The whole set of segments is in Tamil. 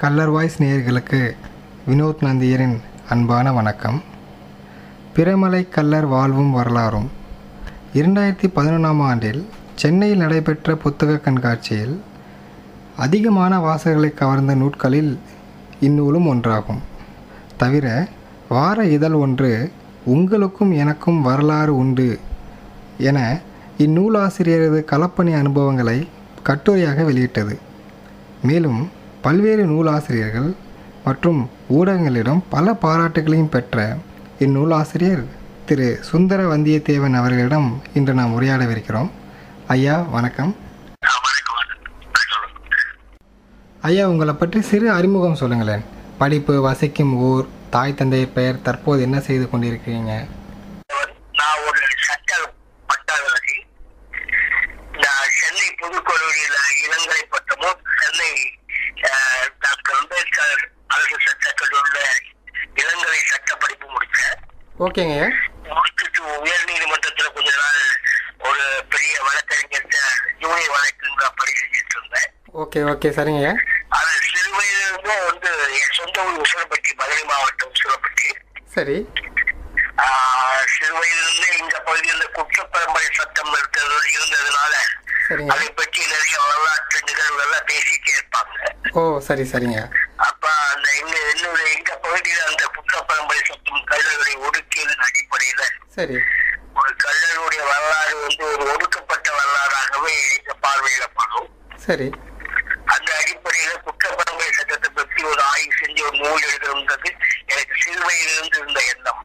கல்லர் வாய்ஸ் நேயர்களுக்கு வினோத் நந்தியரின் அன்பான வணக்கம். பிரமலை கல்லர் வாழ்வும் வரலாறும் 2011ஆம் ஆண்டில் சென்னையில் நடைபெற்ற புத்தக கண்காட்சியில் அதிகமான வாசகர்களை கவர்ந்த நூட்களில் இந்நூலும் ஒன்றாகும். தவிர வார இதழ் ஒன்று உங்களுக்கும் எனக்கும் வரலாறு உண்டு என இந்நூலாசிரியரது களப்பணி அனுபவங்களை கட்டுரையாக வெளியிட்டது. மேலும் பல்வேறு நூலாசிரியர்கள் மற்றும் ஊடகங்களிடம் பல பாராட்டுகளையும் பெற்ற இந்நூலாசிரியர் திரு சுந்தர வந்தியத்தேவன் அவர்களிடம் இன்று நாம் உரையாடவிருக்கிறோம். ஐயா வணக்கம். ஐயா, உங்களை பற்றி சிறு அறிமுகம் சொல்லுங்களேன். படிப்பு, வசிக்கும் ஊர், தாய் தந்தையர் பெயர், தற்போது என்ன செய்து கொண்டிருக்கிறீங்க? நான் ஒரு சட்ட பட்டாளி. நான் சென்னை புதுக்கல்லூரியில் இளங்கலை பட்டமும், சென்னை டாக்டர் அம்பேத்கர் அரசு சட்டக்கல்லூரியில் இளங்கலை சட்ட படிப்பு முடித்தேன். ஓகேங்க. முடிச்சுட்டு உயர் நீதிமன்றத்தில் கொஞ்ச நாள் ஒரு பெரிய வழக்கறிஞர் ஜூனியர் வழக்கு பணி செஞ்சுட்டு இருந்தேன். ஓகே சரிங்க. அது சிறு வயதிலிருந்து என் சொந்த ஊர் உசிலம்பட்டி, மதுரை மாவட்டம் உசிலம்பட்டி. சரி. சிறு வயதிலிருந்து இந்த பகுதியில் குற்றப்பரம்பரை சட்டம் இருந்ததுனால அதை பற்றி நிறைய வரலாற்று நிகழ்வுகள்லாம் பேசிட்டே இருப்பாங்க. ஓ சரிங்க. அப்ப அந்த எங்க பகுதியில அந்த குற்றப்பரம்பரை சட்டம் கல்லூரி ஒடுக்கியதன் அடிப்படையில சரி ஒரு கல்லூரிய வரலாறு ஒரு ஒடுக்கப்பட்ட வரலாறாகவே எங்க பார்வையிடப்படும். சரி. அந்த அடிப்படையில குற்றப்பரம்பரை சட்டத்தை பற்றி ஒரு ஆய்வு செஞ்சு ஒரு நூல் எழுதுறது எனக்கு சிறு வயதிலிருந்து இருந்த எண்ணம்.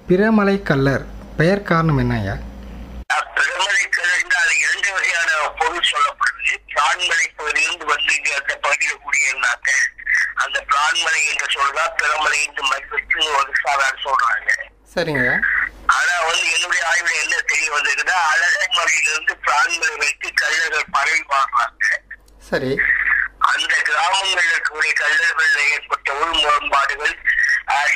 பிரமலை கல்லர் பெயர் காரணம் என்ன ஐயா? பிரமலை கல்லர் என்றால் இரண்டு வகையான பொருள் சொல்லப்படுது. பிரான்மலை பகுதியிலிருந்து அந்த பகுதியில் குடியிருந்தாங்க. அந்த பிரான்மலை என்று சொல்றா, பிரமலை என்று மதிப்பிட்டு ஒரு சாதாரண சொல்றாங்க. சரிங்க. ஆனா என்னுடைய ஆய்வுல என்ன தெரிய வந்திருக்குன்னா, அழகமலையிலிருந்து பிரான்மலை வைத்து கல்லர்கள் பரவி வாழ்றாங்க. சரி. அந்த கிராமங்களில் இருக்கக்கூடிய கல்லர்கள் ஏற்பட்ட உள் முரண்பாடுகள்,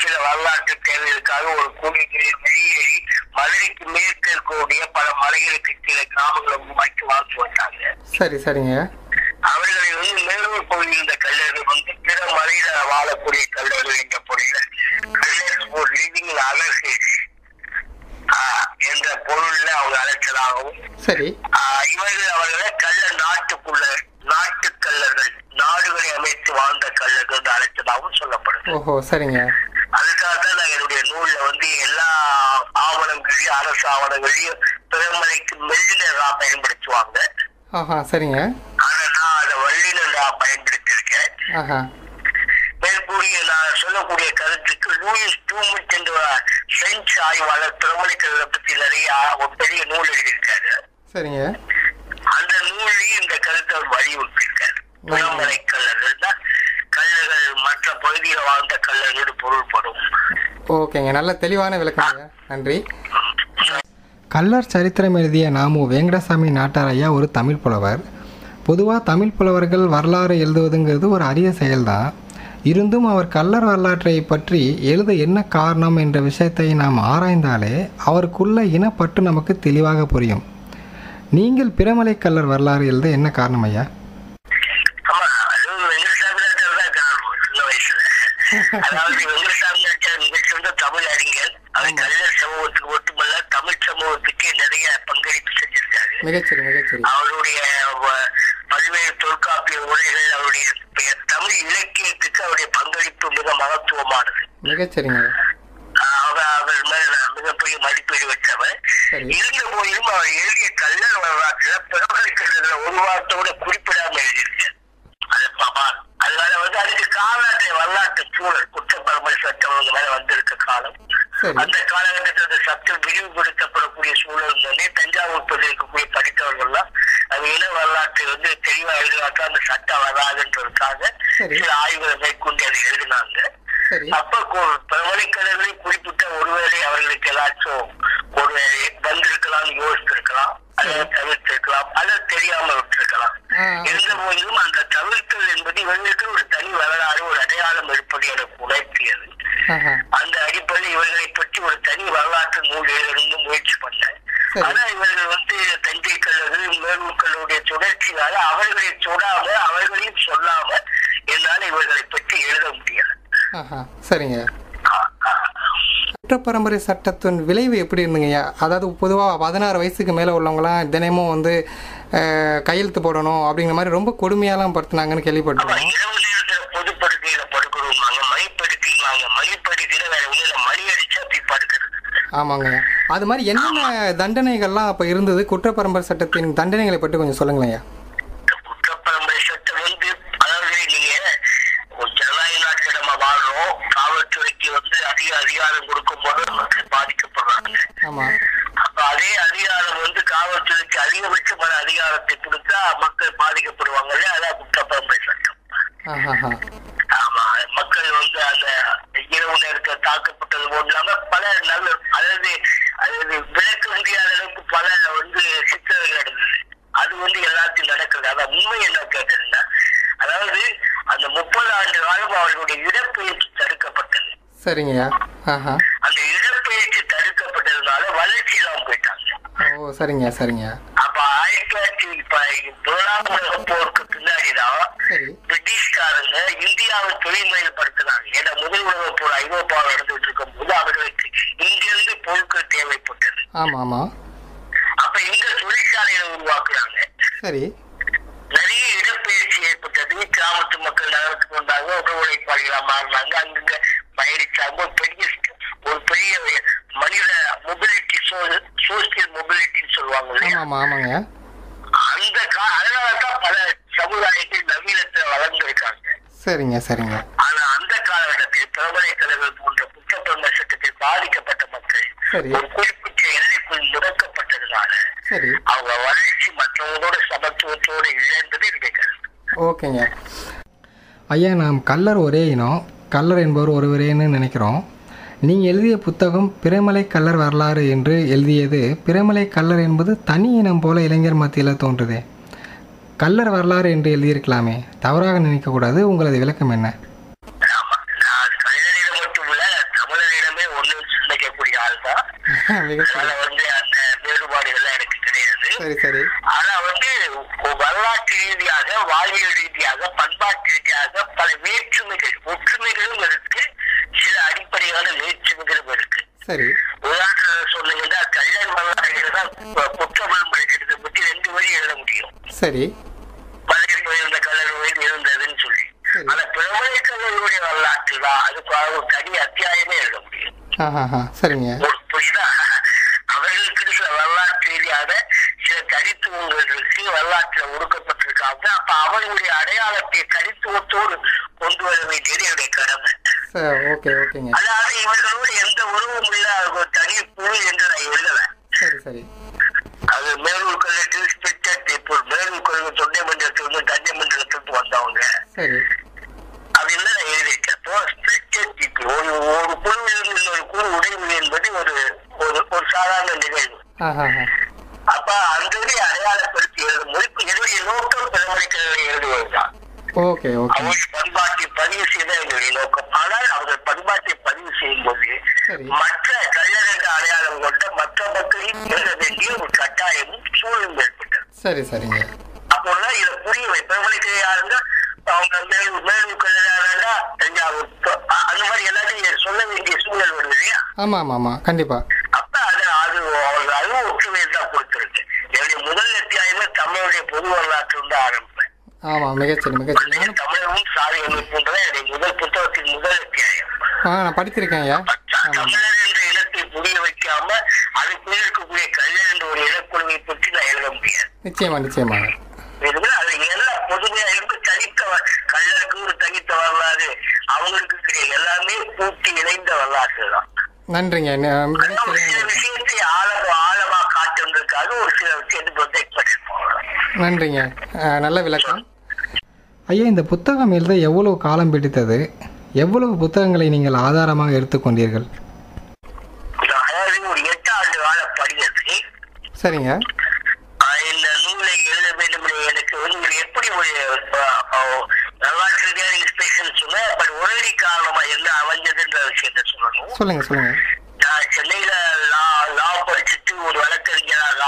சில வரலாற்று தேவைகளுக்காக ஒரு குடிகளை வெளியேறி மதுரைக்கு மேற்கு இருக்கக்கூடிய பல மலைகளுக்கு சில கிராமங்களை உருவாக்கி வாழ்த்து வந்தாங்க. சரிங்க. அவர்களை மேலூர் பகுதியில் இந்த கல்லர்கள் பிற மலையில வாழக்கூடிய கல்லர்கள் என்ற பொருளில் கல்லர் லிவிங் அலர்ஸ் என்ற பொருள்ல அவங்க அழைச்சதாகவும், சரி, அவர்களை கல்ல நாட்டு கல்லர்கள், நாடுகளை அமைத்து வாழ்ந்த கல்லர்கள் அழைச்சதாகவும் சொல்லப்படுது. ஓஹோ சரிங்க. அதுக்காக தான் நான் என்னுடைய நூல்ல எல்லா ஆவணங்களையும் அரசு ஆவணங்களையும் பிறமலைக்கு மெல்லினரா பயன்படுத்துவாங்க. சரிங்க. ஆனா நான் அதை வல்லினரா பயன்படுத்தியிருக்கேன். மேற்கூறிய நான் சொல்லக்கூடிய கருத்துக்கு லூயிஸ் டூமிட் என்ற பிரெஞ்சு ஆய்வாளர் பிறமலை கல்லரை பத்தி நிறைய ஒரு பெரிய நூல் எழுதியிருக்காரு. சரிங்க. அந்த நூலையும் இந்த கருத்தை அவர் வலியுறுத்தியிருக்காரு. பிறமலை கல்லர்கள் தான் கல்லர்கள் மற்ற பகுதியில் வாழ்ந்த கல்லர்களோடு பொருள்படும். ஓகேங்க, நல்ல தெளிவான விளக்கங்க, நன்றி. கல்லர் சரித்திரம் எழுதிய நாமு வெங்கடசாமி நாட்டார் ஐயா ஒரு தமிழ் புலவர். பொதுவாக தமிழ் புலவர்கள் வரலாறு எழுதுவதுங்கிறது ஒரு அரிய செயல்தான். இருந்தும் அவர் கல்லர் வரலாற்றை பற்றி எழுத என்ன காரணம் என்ற விஷயத்தை நாம் ஆராய்ந்தாலே அவருக்குள்ள இனப்பற்று நமக்கு தெளிவாக புரியும். நீங்கள் பிரமலை கல்லர் வரலாறு எழுத என்ன காரணம் ஐயா? தமிழ் அறிஞர், அவர் கல்லர் சமூகத்துக்கு மட்டுமல்ல தமிழ் சமூகத்துக்கே நிறைய பங்களிப்பு செஞ்சிருக்காரு. மிகச்சரி. அவருடைய பல்வேறு தொல்காப்பிய உரைகள், அவருடைய தமிழ் இலக்கியத்துக்கு அவருடைய பங்களிப்பு மிக மகத்துவமானது. மிகச்சரிங்க. அவர் மேல மிகப்பெரிய மதிப்பீடு வச்சவர். இருந்த போதிலும் அவர் எழுதிய கல்லர் வரலாற்றுல பிரபல கல்லர்களை ஒரு வார்த்தையோட குறிப்பிடாம எழுதியிருக்கார். அதனால அதுக்கு காலத்தை வரலாற்று சூழல், குற்றப்பரம்பரை சட்டம் மேல வந்திருக்க காலம், அந்த காலகட்டத்தில் சட்டம் விரிவுபடுத்தப்படக்கூடிய சூழல் தஞ்சாவூர் பகுதியில் இருக்கக்கூடிய படித்தவர்கள்லாம் அது இன வரலாற்றை தெளிவா எழுதினாக்கா அந்த சட்டம் வராதுன்றதுக்காக சில ஆய்வுகளை மேற்கொண்டு அதை எழுதினாங்க. அப்ப பிரமலைக்கல்லர்களை குறிப்பிட்ட ஒருவேளை அவர்களுக்கு ஏதாச்சும் ஒரு வந்திருக்கலாம், யோசித்திருக்கலாம், அல்லது தவிர்த்திருக்கலாம், அல்லது தெரியாம விட்டிருக்கலாம். இருந்த போதிலும் அந்த தவிர்த்தல் என்பது இவர்களுக்கு ஒரு தனி வரலாறு, ஒரு அடையாளம் இருப்பது எனக்கு உணர்த்தியது. அந்த அடிப்படையில் இவர்களை பற்றி ஒரு தனி வரலாற்று நூல் எழுதணும்னு முயற்சி பண்ணேன். ஆனா இவர்கள் தஞ்சை கல்லூரி, மேலூர் கல்லூரிய தொடர்ச்சியால அவர்களை சொல்லாம, அவர்களையும் சொல்லாம என்னால இவர்களை பற்றி எழுத முடியல. சரிங்க. குற்றப்பரம்பரை சட்டத்தின் விளைவு எப்படி இருந்துங்கய்யா? அதாவது பொதுவாக 16 வயசுக்கு மேலே உள்ளவங்களாம் தினமும் வந்து கையெழுத்து போடணும் அப்படிங்கிற மாதிரி ரொம்ப கொடுமையாலாம் படுத்தினாங்கன்னு கேள்விப்பட்டிருக்கோம். இரவு நேரத்துல பொது படுக்கையில படுக்கணும்வாங்க, மணிப்படுக்கைவாங்க, மணிப்படுக்கையில வேற ஒண்ணு மணி அடிச்சா அப்படி படுக்கிறது. ஆமாங்க. அது மாதிரி என்னென்ன தண்டனைகள்லாம் அப்போ இருந்தது? குற்றப்பரம்பரை சட்டத்தின் தண்டனைகளை பற்றி கொஞ்சம் சொல்லுங்களேன். குற்றப்பரம்பரை சட்டம் வந்து அதாவது நீங்க ஒரு ஜனநாயக நாட்டில் நம்ம வாழ்றோம். காவல்துறைக்கு வந்து அதிக அதிகாரம் கொடுக்கும் போது மக்கள் பாதிக்கப்படுறாங்க. ஆமா. அப்ப அதே அதிகாரம் வந்து காவல்துறைக்கு அதிகபட்சமான அதிகாரத்தை கொடுத்தா மக்கள் பாதிக்கப்படுவாங்க. அதான் குற்றப்பரம்பரை சட்டம். ஆமா, மக்கள் வந்து அந்த இரவு நேரத்தில் தாக்கப்பட்டது போது இல்லாம பல நல்ல அதாவது விளக்க முடியாத அளவுக்கு பல வந்து சிக்கல்கள் நடந்தது. அது வந்து எல்லாத்தையும் நடக்குது. அதான் உண்மை என்ன கேட்டதுன்னா, அதாவது அந்த 30 ஆண்டு காலம் அவர்களுடைய இடப்பெயர்ச்சி தடுக்கப்பட்டது. சரிங்க. அந்த இடப்பெயர்ச்சி தடுக்கப்பட்டதுனால வளர்ச்சி இல்லாம போயிட்டாங்க. ஓ, சரிங்க சரிங்க. அப்ப 1901 உலக போருக்கு பின்னாடிதான் பிரிட்டிஷ்காரங்க இந்தியாவை தொழில்மயப்படுத்தினாங்க. ஏன்னா முதல் உலக போர் ஐரோப்பாவில் நடந்துட்டு இருக்கும் போது அவர்களுக்கு இங்கிருந்து பொருட்கள் தேவைப்பட்டது. ஆமா ஆமா. அப்ப இங்க தொழிற்சாலைகளை உருவாக்குறாங்க. சரி. நிறைய இடப்பெயர்ச்சி ஏற்பட்டது. கிராமத்து மக்கள் நகரத்துக்கு வந்தாங்க, உணவு உழைப்பாளிகளா மாறினாங்க, அங்கங்க பயணிச்சாங்க. ஒரு பெரிய மனித மொபிலிட்டி, சோசியல் மொபிலிட்டின்னு சொல்லுவாங்க. அதனாலதான் பல சமுதாயத்தில் நவீனத்தை வளர்ந்திருக்காங்க. சரிங்க சரிங்க. ஆனா அந்த காலகட்டத்தில் பிரபலை தலைவர் போன்ற குற்றப்பரம்பரை சட்டத்தில் பாதிக்கப்பட்ட மக்கள் ஒரு குறிப்பிட்ட எல்லைக்குள் முடக்கப்பட்டதுனால அவங்க வளர்ச்சி மற்றவங்களோட சமத்துவத்தோடு இல்லை என்பது என்னுடைய கருத்து. ஓகேங்க ஐயா. நாம் கள்ளர் ஒரே இனம், கள்ளர் என்பவர் ஒருவரேன்னு நினைக்கிறோம். நீங்கள் எழுதிய புத்தகம் பிரமலை கள்ளர் வரலாறு என்று எழுதியது. பிரமலை கள்ளர் என்பது தனி இனம் போல இளைஞர் மத்தியில் தோன்றுதே. கள்ளர் வரலாறு என்று எழுதியிருக்கலாமே, தவறாக நினைக்கக்கூடாது. உங்களது விளக்கம் என்ன? கள்ளரிடம் மட்டுமல்ல, தமிழரிடமே ஒன்று சிந்திக்கக்கூடிய ஆள் தான். வந்து அந்த வேறுபாடுகள்லாம் எனக்கு கிடையாது. சரி சரி. ஆனா வந்து வரலாற்று ரீதியாக, வாழ்வியல் ரீதியாக, பண்பாட்டு ரீதியாக பல வேற்றுமைகள், ஒற்றுமைகளும் இருக்கு. சில அடிப்படையான வேற்றுமைகளும் இருக்கு. சரி. உதாரணம் சொல்லுங்கன்னா, கள்ளர் வரலாறு தான் குற்றப்பரம்பரை சட்டத்தை பற்றி 2 வரி எழுத முடியும். சரி. பழைய இருந்த கள்ளர் வயது இருந்ததுன்னு சொல்லி. ஆனா பிரபலை கள்ளர்களுடைய வரலாற்று தான் அதுக்கு ஒரு தனி அத்தியாயமே எழுத முடியும். சரிங்க. புரியுதா? அவர்களுக்கு சில வரலாற்று ரீதியான சில தனித்துவங்கள் இருக்கு, வரலாற்றுல ஒடுக்கப்பட்டிருக்காங்க. அப்ப அவர்களுடைய அடையாளத்தை தனித்துவத்தோடு கொண்டு வர வேண்டியது என்னுடைய கடமை. அதாவது இவர்களோடு எந்த உறவும் இல்ல, ஒரு தனி குழு என்று நான் எழுதல. சரி சரி. அது மேலூர் கல்லூரி ஸ்பிரிட்டட் பீப்புள், மேலூர் கல்லூரி தொண்டை மண்டலத்திலிருந்து தஞ்சை மண்டலத்திலிருந்து வந்தவங்க அப்படின்னு நான் எழுதியிருக்கேன். ஸ்பிரிட்டட் பீப்புள், ஒரு குழுவிலிருந்து இன்னொரு குழு உடைவு என்பது ஒரு சாதாரண நிகழ்வு. அப்ப அந்த அடையாளப்படுத்தி எழுதும்போது என்னுடைய நோக்கம் பிரமலைக்கல்லை எழுதுவதுதான். பண்பாட்டை பதிவு செய்த என்னுடைய நோக்கம். ஆனால் அவர்கள் பண்பாட்டை பதிவு செய்யும் போது மற்ற கள்ளர் என்ற அடையாளம் கொண்ட மற்ற மக்களையும் எழுத வேண்டிய ஒரு கட்டாயமும் சூழலும் ஏற்பட்டது. சரி சரிங்க. அப்போதான் இதை புரிய பிரமலைக்கல் யாருங்க, அவங்க மேலூர் கல்லா, தஞ்சாவூர், அந்த மாதிரி எல்லாத்தையும் சொல்ல வேண்டிய சூழல் வருது இல்லையா? ஆமா ஆமா ஆமா, கண்டிப்பா. அப்ப அதுவும் ஒற்றுமையை தான் கொடுத்திருக்கு. என்னுடைய முதல் அத்தியாயமே தமிழுடைய பொது வரலாற்று இருந்து ஆரம்பிப்பேன். ஆமா, மிகச்சரி மிகச்சரி. தமிழரும் சாதி அமைப்புன்றதான் என்னுடைய முதல் புத்தகத்தின் முதல் அத்தியாயம். நான் படித்திருக்கேன். தமிழர் என்ற இனத்தை புரிய வைக்காம அதுக்குள்ள இருக்கக்கூடிய கள்ளர் என்ற ஒரு இனக்குழுவை பற்றி நான் எழுத முடியாது. நிச்சயமா நிச்சயமா. அது எல்லாம் பொதுமையா இருக்கு. தனித்த கள்ளருக்கு ஒரு தனித்த வரலாறு, அவங்களுக்கு கிடையாது. எல்லாமே கூட்டி இணைந்த வரலாற்று தான். நன்றிங்க. சில விஷயத்தை ஆழமா காட்டுறதுக்காக ஒரு சில விஷயத்தை ப்ரொடெக்ட் பண்ணிருப்போம். நன்றிங்க, நல்ல விளக்கம். ஐயா, இந்த புத்தகம் எழுத எவ்வளவு காலம் பிடித்தது? எவ்வளவு புத்தகங்களை நீங்கள் ஆதாரமாக எடுத்துக்கொண்டீர்கள்? அதாவது ஒரு 8 ஆண்டு கால படிக்கிறது. சரிங்க. இந்த நூலை எழுத வேண்டும் எனக்கு வந்து எப்படி ஒரு வரலாற்று ரீதியான இன்ஸ்பிரேஷன் சொன்ன, பட் உடனடி காரணமா என்ன அமைஞ்சதுன்ற விஷயத்த சொல்லணும். சொல்லுங்க சொல்லுங்க. நான் சென்னையில லா படிச்சுட்டு ஒரு வழக்கறிஞராக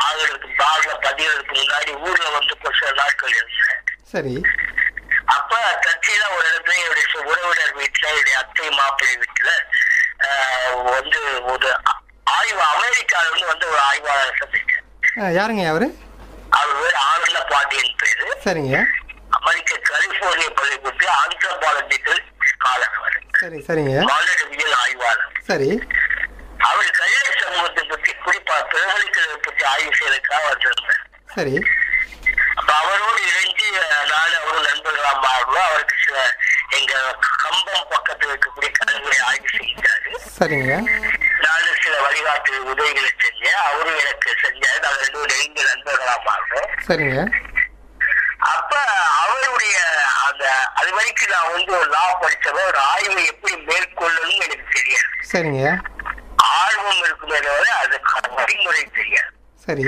ஆகிறதுக்கு பாடல பதிகிறதுக்கு முன்னாடி ஊர்ல வந்து சில நாட்கள் இருந்தேன். சரி. அப்ப கட்சியில ஓசை மாப்பிள்ளை வீட்டுல வந்து ஒரு அமெரிக்கால இருந்து வந்து ஒரு ஆய்வாளர் சந்திச்சேன். யாருங்க அவரு? அவர் பேர் ஆனந்த பாண்டியன் பேரு. சரிங்க. அமெரிக்க கலிபோர்னியா பள்ளிக்கூடத்தில் ஆந்த்ரோபாலஜிக்கல் ஸ்காலர் அவர். சரி சரிங்க. மாநிலவியல் ஆய்வாளர். சரி. அவர் கல்யாண சமூகத்தை பற்றி குறிப்பா பிரபலிக்கிறதை பற்றி ஆய்வு செய்யறதுக்காக வந்திருந்தார். சரி. அப்ப அவரோடு இணைஞ்சு நாலு அவரும் நண்பர்களா மாறணும். அவருக்கு சில எங்க கம்பம் பக்கத்தில் இருக்கக்கூடிய கலைகளை ஆய்வு செய்தாரு. சரிங்க. நானும் சில வழிகாட்டு உதவிகளை செஞ்சேன், அவரும் எனக்கு செஞ்சாரு. நாங்க ரெண்டு நெருங்கிய நண்பர்களா மாறணும். சரிங்க. அப்ப அவருடைய அந்த அது வரைக்கும் நான் வந்து ஒரு லா படிச்சவன், ஒரு ஆய்வை எப்படி மேற்கொள்ளணும்னு எனக்கு தெரியாது. சரிங்க. ஆர்வம் இருக்குமே தவிர அதுக்கான வழிமுறை தெரியாது. சரி.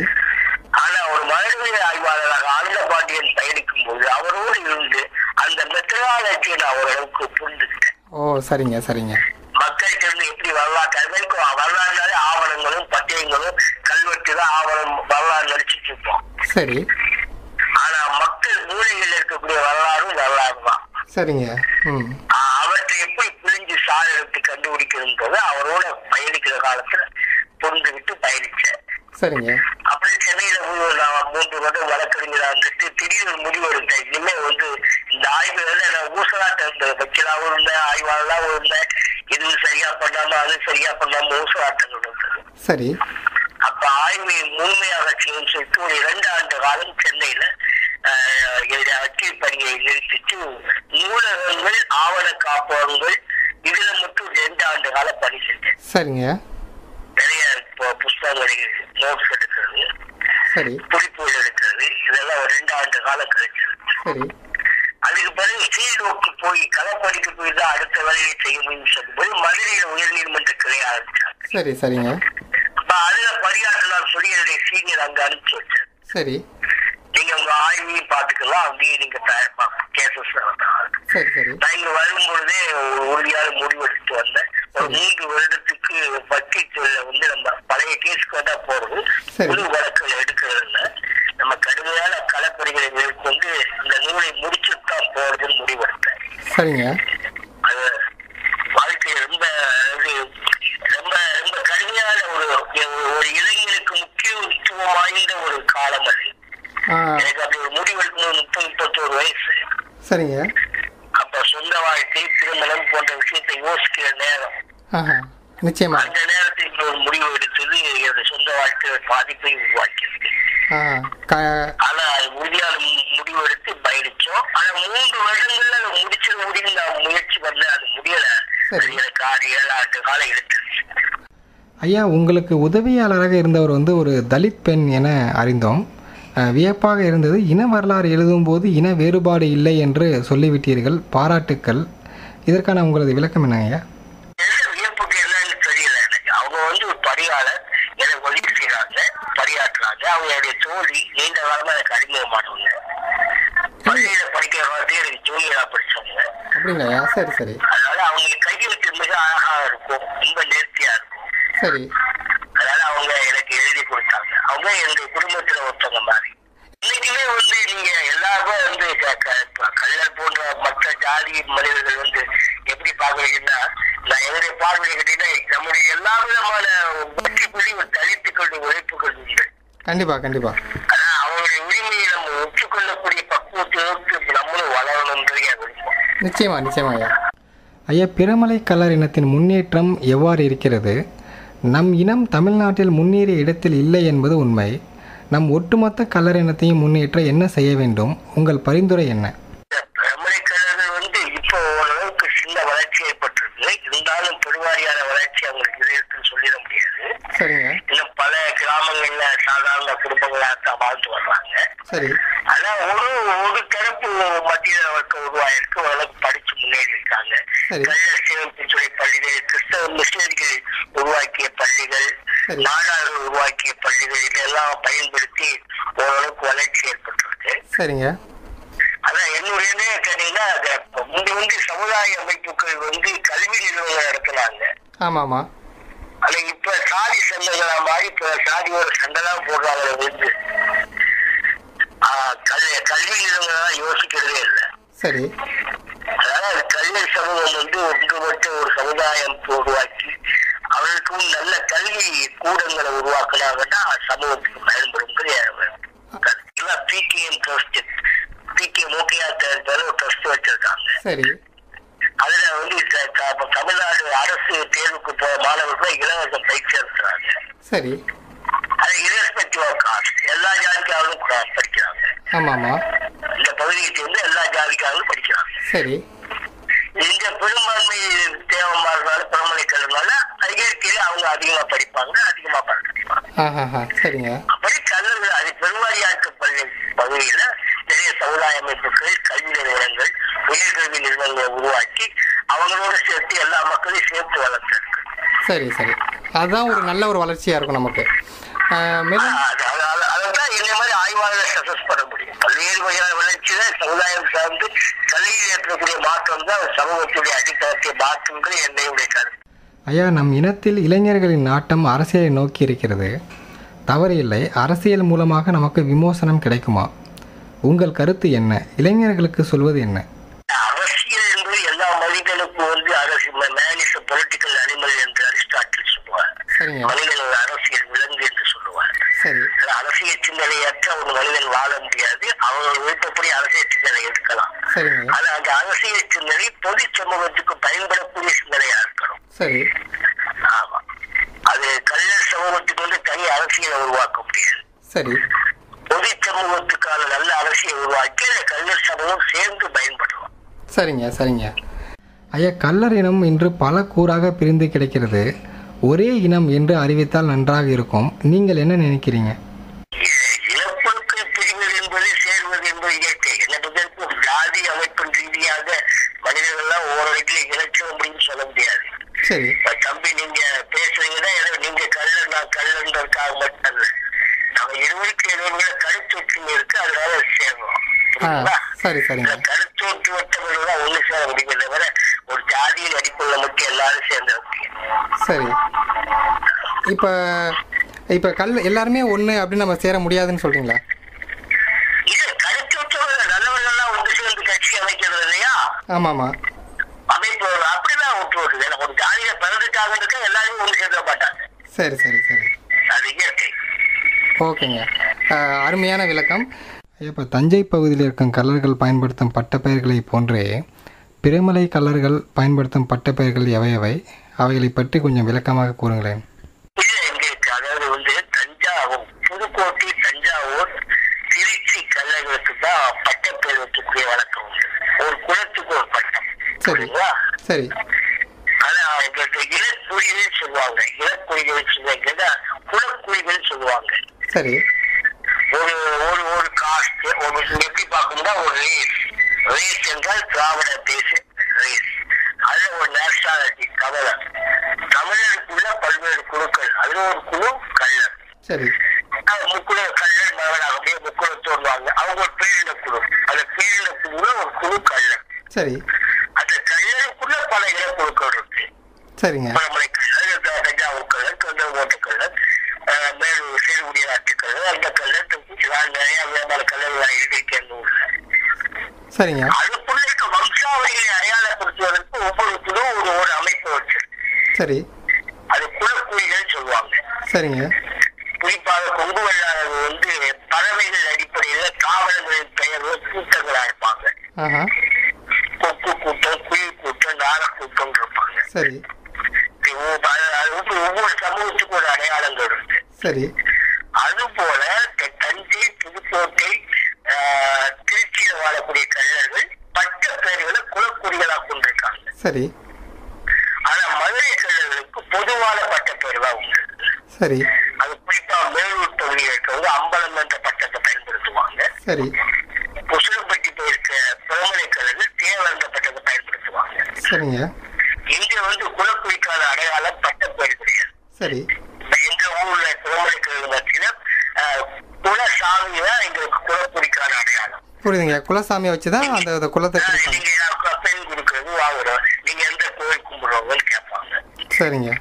ஆனா ஒரு மனிதவியல் ஆய்வாளராக ஆனந்த பாண்டியன் பயணிக்கும் போது அவரோடு இருந்து அந்த மெத்தடாலஜியை நான் ஓரளவுக்கு புரிந்துக்கிட்டேன். ஓ சரிங்க சரிங்க. மக்களுக்கு இருந்து எப்படி வரலாற்று அது வரைக்கும் வரலாறுனாலே ஆவணங்களும் பட்டியங்களும் கல்வெட்டு தான் ஆவணம் வரலாறு நடிச்சுட்டு இருப்போம். சரி. ஆனா மக்கள் மூலையில் இருக்கக்கூடிய வரலாறும் வரலாறு தான். சரிங்க. அவற்றை எப்படி புரிஞ்சு சார் எடுத்து கண்டுபிடிக்கிறதுன்றது அவரோட பயணிக்கிற காலத்துல புரிந்துகிட்டு பயணிச்சேன். சரிங்க. அப்படி சென்னையில நான் 3 வருடம் வழக்கறிஞர் வந்துட்டு திடீர்னு முடிவு எடுத்தேன். இனிமே வந்து இந்த ஆய்வுல நான் ஊசலாட்டம் இருந்தேன், வக்கீலாவும் இருந்தேன், ஆய்வாளராகவும் இருந்தேன். இது சரியா பண்ணாம அது சரியா பண்ணாம ஊசலாட்டங்கள் இருந்தது. சரி. அப்ப ஆய்வை முழுமையாக செய்யும் சொல்லிட்டு ஒரு 2 ஆண்டு காலம் சென்னையில வக்கீல் பணியை நிறுத்திட்டு நூலகங்கள் ஆவண காப்பகங்கள் இதுல மட்டும் 2 ஆண்டு கால பணி செஞ்சேன். சரிங்க. நிறைய புஸ்தகங்களை நோட்ஸ் எடுக்கிறது, சரி, குறிப்புகள் எடுக்கிறது, இதெல்லாம் ஒரு 2 ஆண்டு காலம் கிடைச்சது. சரி. அதுக்கு பிறகு ஃபீல்டுக்கு போய் களப்பணிக்கு போய் தான் அடுத்த வேலையை செய்ய முடியும் சொல்லும்போது மதுரையில உயர்நீதிமன்ற கிளை ஆரம்பிச்சாங்க. சரி சரிங்க. அப்ப அதுல பணியாற்றலாம் சொல்லி என்னுடைய சீனியர் அங்க அனுப்பிச்சு வச்சேன். சரி. நீங்க உங்க ஆய்வையும் பாத்துக்கலாம், அங்கேயும் நீங்க கேசஸ். சரி சரி. நான் இங்க வரும்பொழுதே உறுதியான முடிவெடுத்து வந்தேன். ஒரு 3 வருடத்துக்கு வக்கீல் தொழில வந்து நம்ம பழைய கேஸ்க்கு வந்தா போறது, புது வழக்குகள் எடுக்கிறது இல்ல, நம்ம கடுமையான களப்பணிகளை மேற்கொண்டு இந்த நூலை முடிச்சுதான் போறதுன்னு முடிவெடுத்தேன். சரிங்க. அது வாழ்க்கையை ரொம்ப ரொம்ப ரொம்ப கடுமையான ஒரு இளைஞனுக்கு முக்கியத்துவம் வாய்ந்த ஒரு காலம் அது. எனக்கு அப்படி ஒரு முடிவெடுக்கணும் 30-31 வயசு. சரிங்க. அப்ப சொந்த வாழ்க்கை, திருமணம் போன்ற விஷயத்தை யோசிக்கிற நேரம். நிச்சயமா. அந்த நேரத்தில் இப்ப ஒரு முடிவு எடுத்தது என்னுடைய சொந்த வாழ்க்கையோட பாதிப்பை உருவாக்கியிருக்கு. ஆனா உறுதியான முடிவு எடுத்து பயணிச்சோம். ஆனா 3 வருடங்கள்ல அதை முடிச்சிட முடியும் நான் முயற்சி பண்ண, அது முடியல. எனக்கு 6-7 ஆண்டு காலம் எடுத்துருச்சு. ஐயா, உங்களுக்கு உதவியாளராக இருந்தவர் வந்து ஒரு தலித் பெண் என அறிந்தோம். வியப்பாக இருந்தது. இன வரலாறு எழுதும் போது இன வேறுபாடு இல்லை என்று சொல்லிவிட்டீர்கள். பாராட்டுக்கள். இதற்கான உங்களது விளக்கம் என்ன ஐயா? வியப்புக்கு என்னன்னு தெரியல எனக்கு. அவங்க வந்து ஒரு பணியாளர், எனக்கு உதவி செய்யறாங்க, பணியாற்றுறாங்க. அவங்களுடைய தோழி நீண்ட காலமா எனக்கு அறிமுகமானவங்க. பள்ளியில படிக்கிற காலத்தையும் எனக்கு ஜூனியரா படிச்சவங்க. அப்படிங்களா? சரி சரி. அதனால அவங்க கையெழுத்து மிக அழகா இருக்கும், ரொம்ப நேர்த்தியா இருக்கும். சரி. அதனால அவங்க எனக்கு எழுதி கொடுத்தாங்க. அவங்க என்னுடைய குடும்பத்துல ஒருத்தவங்க மாதிரி. இன்னைக்குமே வந்து நீங்க எல்லாருமே வந்து கல்லர் போன்ற மற்ற ஜாதி மனிதர்கள் வந்து எப்படி பாக்குறீங்கன்னா, நான் என்னுடைய பார்வையை கேட்டீங்கன்னா நம்முடைய எல்லா விதமான வெற்றி புள்ளி ஒரு தலித்துக்களுடைய உழைப்புகள் உண்டு. கண்டிப்பா கண்டிப்பா. ஆனா அவங்களுடைய உரிமையை நம்ம ஒற்றுக்கொள்ளக்கூடிய பக்குவத்திற்கு நம்மளும் வளரணும்ன்றது என் விருப்பம். நிச்சயமா நிச்சயமா ஐயா. ஐயா, பிரமலை கல்லர் இனத்தின் முன்னேற்றம் எவ்வாறு இருக்கிறது? நம் இனம் தமிழ்நாட்டில் முன்னேறிய இடத்தில் இல்லை என்பது உண்மை. நம் ஒட்டுமொத்த கல்லர் இனத்தையும் முன்னேற்ற என்ன செய்ய வேண்டும்? உங்கள் பரிந்துரை என்ன? பிரமலை கல்லர்கள் வந்து இப்போ ஓரளவுக்கு சின்ன வளர்ச்சி ஏற்பட்டிருக்கு. இருந்தாலும் பெருவாரியான வளர்ச்சி அவங்களுக்கு இருக்குன்னு சொல்லிட முடியாது. சரிங்க. இன்னும் பல கிராமங்கள்ல சாதாரண குடும்பங்களாக வாழ்ந்து வர்றாங்க. சரி. ஆனா ஒரு தரப்பு மத்திய வர்க்கம் உருவாயிருக்கு, ஓரளவுக்கு படிச்சு முன்னேறி இருக்காங்க. கல்லர் சேமிப்புத்துறை பள்ளிகள், கிறிஸ்தவ மிஷனரிகள் உருவாக்கிய பள்ளிகள், நாடார்கள் உருவாக்கிய பள்ளிகள், இதெல்லாம் பயன்படுத்தி ஓரளவுக்கு வளர்ச்சி ஏற்பட்டிருக்கு. சரிங்க. அதான் என்னுடைய கேட்டீங்கன்னா, முந்தி சமுதாய அமைப்புகள் வந்து கல்வி நிறுவனங்கள் நடத்தினாங்க. ஆமா ஆமா. ஆனா இப்ப சாதி சங்கங்களா மாறி இப்ப சாதியோட சண்டைதான் போடுறாங்க. வந்து கல்வி நிறுவனம் யோசிக்கிறதே இல்லை. சரி. அதனால கல்வி கல்வியர் சமூகம் வந்து ஒன்றுபட்ட ஒரு சமுதாயம் உருவாக்கி அவர்களுக்கும் நல்ல கல்வி கூடங்களை உருவாக்குனாங்கன்னா சமூகத்துக்கு பயன்படும். பிகேஎம் ட்ரஸ்ட், பிகே மூக்கையா ஒரு ட்ரஸ்ட் வச்சிருக்காங்க. சரி. அதுல வந்து தமிழ்நாடு அரசு தேர்வுக்கு போற மாணவர்கள் இலவச பயிற்சி அளிக்கிறாங்க. சரி. அது irrespective of caste, எல்லா ஜாதிக்காரர்களும் படிக்கிறாங்க. ஆமாமா. இந்த பகுதியை சேர்ந்து எல்லா ஜாதிக்காரர்களும் படிக்கிறாங்க. சரி. இந்த பெரும்பான்மை தேவமானால பெருமலைக்கிறதுனால இயற்கையில அவங்க அதிகமா படிப்பாங்க, அதிகமா படிப்பாங்க. சரிங்க. அப்படி கல்லூரி அது பெருவாரியாட்டு பள்ளி பகுதியில நிறைய சமுதாய அமைப்புகள், கல்வி நிறுவனங்கள், உயர்கல்வி நிறுவனங்களை உருவாக்கி அவங்களோட சேர்த்து எல்லா மக்களையும் சேர்த்து வளர்த்துருக்கு. சரி சரி, அதுதான் ஒரு நல்ல ஒரு வளர்ச்சியா இருக்கும் நமக்கு. அதான் இந்த மாதிரி ஆய்வாளர்கள் சக்சஸ் பண்ண முடியும். பல்வேறு வகையான வளர்ச்சியில சமுதாயம் சார்ந்து கல்வியில் ஏற்படக்கூடிய மாற்றம் தான் சமூகத்துடைய அடித்தளத்தை மாற்றுங்கள் என்னையுடைய கருத்து. ஐயா, நம் இனத்தில் இளைஞர்களின் நாட்டம் அரசியலை நோக்கி இருக்கிறது. தவறு இல்லை. அரசியல் மூலமாக நமக்கு விமோசனம் கிடைக்குமா? உங்கள் கருத்து என்ன? இளைஞர்களுக்கு சொல்வது என்ன? அரசியல் என்பது எல்லா மனிதனுக்கும் வந்து man is a political animal என்று அரிஸ்டாட்டில் சொல்லுவார். மனிதன் அரசியல் விலங்கு என்று சொல்லுவார். அரசியல் சிந்தனையற்ற ஒரு மனிதன் வாழ முடியாது. அவர்கள் விருப்பப்படி அரசியல் சிந்தனை எடுக்கலாம். ஆனா அந்த அரசியல் சிந்தனை பொது சமூகத்துக்கு பயன்படக்கூடிய சிந்தனையா இருக்கணும். சரி. ஆமா, அது கல்லர் சமூகத்துக்கு வந்து தனி அரசியலை உருவாக்க முடியாது. சரி. பொது சமூகத்துக்கான நல்ல அரசியலை உருவாக்கி கல்லர் சமூகம் சேர்ந்து பயன்படுவோம். சரிங்க சரிங்க. ஐயா, கல்லர் இனம் இன்று பல கூறாக பிரிந்து கிடைக்கிறது. ஒரே இனம் என்று அறிவித்தால் நன்றாக இருக்கும். நீங்கள் என்ன நினைக்கிறீங்க? இனப்புழுக்கள் பிரிவது என்பது சேர்வது என்பது இயற்கை. என்ன ஜாதி அமைப்பின் ரீதியாக மனிதர்கள்லாம் ஓரளவுக்கு இணைச்ச அப்படின்னு சொல்ல முடியாது. சரி. தம்பி நீங்க பேசுறீங்கன்னா நீங்க கல்லர் நான் கல்லன்றதுக்காக மட்டும் அல்ல, நம்ம இருவருக்கு எதிர்வுல கருத்தொற்றுமை இருக்கு, அதனால சேர்றோம். சரி சரிங்க. கருத்தொற்று வட்டவர்கள் தான் ஒண்ணு சேர முடியும் தவிர ஒரு ஜாதியின் அடிப்படையில் மட்டும் எல்லாரும் சேர்ந்த. சரி. இப்ப இப்ப எல்லாருமே ஒண்ணு அப்படின்னு நம்ம சேர முடியாதுன்னு சொல்றீங்களா? இது கருத்தொற்றவர்கள் நல்லவர்கள்லாம் ஒன்று சேர்ந்து கட்சி அமைக்கிறது இல்லையா? ஆமாமா. அமைப்பு அப்படிதான் விட்டு வருது. ஒரு ஜாதியில பிறந்துட்டாங்க இருக்க எல்லாரும் ஒன்று சேர்க்க மாட்டாங்க. சரி சரி சரி. அது இயற்கை. ஓகேங்க, அருமையான விளக்கம். இப்போ தஞ்சை பகுதியில் இருக்கும் கல்லர்கள் பயன்படுத்தும் பட்டப்பெயர்களை போன்றே பிரமலை கல்லர்கள் பயன்படுத்தும் பட்டப்பெயர்கள் எவை? அவைகளை பற்றி கொஞ்சம் விளக்கமாக கூறுங்களேன். அதாவது வந்து தஞ்சாவூர், புதுக்கோட்டை, தஞ்சாவூர், திருச்சி கல்லர்களுக்கு தான் பட்டப்பெயர் வைக்கக்கூடிய வழக்கம். ஒரு குலத்துக்கு ஒரு பட்டம். சரிங்களா? சரி. ஆனா இலக்குறிகள் சொல்லுவாங்க. இலக்குறிகள் சொல்லுவாங்க, குலக்குறிகள் சொல்லுவாங்க. சரி. ஒரு ஒரு காஸ்ட் ஒரு எப்படி பார்க்கணும்னா ஒரு ரேஸ் என்றால் திராவிட தேச ரேஸ். அதுல ஒரு நேஷனாலிட்டி தமிழருக்குள்ள பல்வேறு குழுக்கள், அதுல ஒரு குழு கல்லர். சரி. முக்குழு கல்லர் மகனாக அப்படியே முக்குழு வருவாங்க. அவங்க ஒரு பேரின குழு, அந்த பேரின குழுல ஒரு குழு கல்லர். சரி. அந்த கல்லருக்குள்ள பல இனக்குழுக்கள் இருக்கு. சரிங்க. பழமலை கல்லர், தஞ்சாவூர் கல்லர், கந்தர்கோட்டை கல்லர், மேலூர் சிறுகுடி நாட்டுக்கல்லர், அந்த கல்லர் நிறைய விதமான கல்லர்கள் இருக்கேன்னு. சரிங்க. அதுக்குள்ள இருக்க வம்சாவளிகளை அடையாளப்படுத்துவதற்கு ஒவ்வொரு குழு ஒரு அமைப்பு வச்சு. சரி. அது குலக்குறிகள் சொல்லுவாங்க. சரிங்க. குறிப்பாக கொங்கு வெள்ளாளர்கள் வந்து பறவைகள் அடிப்படையில தாவரங்களின் பெயர்கள் கூட்டங்களா இருப்பாங்க. கொக்கு கூட்டம், குயில் கூட்டம், நார கூட்டம் இருப்பாங்க. சரி. ஒவ்வொரு சமூகத்துக்கும் ஒரு அடையாளங்கள் இருக்கு. சரி. அதுபோல தஞ்சை, புதுக்கோட்டை, திருச்சியில வாழக்கூடிய கல்லர்கள் பட்ட பெயர்களை குலக்குறிகளா கொண்டிருக்காங்க. சரி. ஆனா மதுரை கல்லர்களுக்கு பொதுவான பட்ட பெயர்களா உண்டு. சரி. அது குறிப்பா மேலூர் பகுதியில் இருக்கவங்க அம்பலம் என்ற பட்டத்தை பயன்படுத்துவாங்க. சரி. புசுரப்பட்டி போயிருக்க பிரமலை கல்லர்கள் தேவந்த பட்டத்தை பயன்படுத்துவாங்க. சரிங்க. இங்க வந்து குலக்குறிக்கான அடையாளம் பட்ட பெயர் கிடையாது. சரி. எங்க ஊர்ல பிரமலை கல்லர்கள் மத்தியில குலசாமி தான் எங்களுக்கு குலக்குறிக்கான அடையாளம். புரியுதுங்க. குலசாமியை வச்சுதான் அந்த குலத்தை நீங்க பெண் கொடுக்கறது வாங்குறோம், நீங்க எந்த கோயில் கும்பிடுறவங்கன்னு கேட்பாங்க. சரிங்க.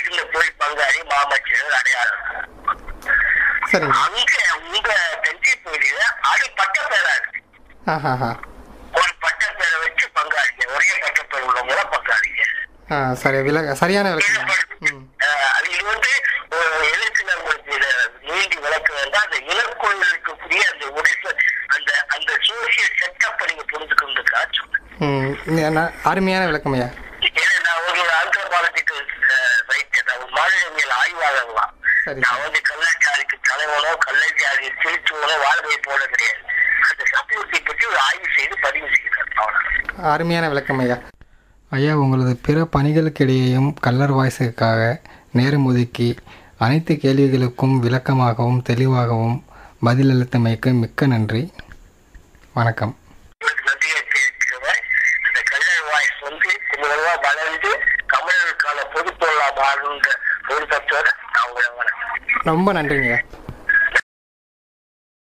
இந்த கோயில் பங்காளி மாமச்சர் அடையாளம். சரிங்க. அங்க உங்க தஞ்சை பகுதியில அது பட்ட பேரா இருக்கு. ஒரு பட்ட பேரை வச்சு பங்காளிங்க சரி, சரியான விளக்கம். அது இது வந்து எழுத்துல உங்களுக்கு நீண்டி விளக்க வேண்டாம். அந்த இலக்கோயில் இருக்கக்கூடிய அந்த உடைப்பு அந்த அந்த சோசியல் செட்டப் நீங்க புரிஞ்சுக்கொண்டிருக்கா சொல்லுங்க. அருமையான விளக்கமையா. ஏன்னா நான் ஒரு ஆந்த்ரோபாலஜிக்கல் ரைட்டர், நான் மாநிலவியல் ஆய்வாளர் தான். நான் வந்து கள்ளச்சாதிக்கு தலைவனோ கள்ளச்சாதி திருச்சுவனோ வாழ்வை போட கிடையாது. அந்த சமூகத்தை பற்றி ஒரு ஆய்வு செய்து பதிவு செய்கிறார். அருமையான விளக்கமையா. ஐயா, உங்களது பிற பணிகளுக்கிடையேயும் கல்லர் வாய்ஸுக்காக நேரம் ஒதுக்கி அனைத்து கேள்விகளுக்கும் விளக்கமாகவும் தெளிவாகவும் பதிலளித்தமைக்கு மிக்க நன்றி. வணக்கம். நன்றியை தெரிவிக்கிறேன். இந்த கல்லர் வாய்ஸ் வந்து கொஞ்சம் வளர்ந்து தமிழர்களுக்கான பொதுப்பொருளா மாறுன்ற ஒரு தத்துவ நான் உங்களை வணக்கம். ரொம்ப நன்றிங்க.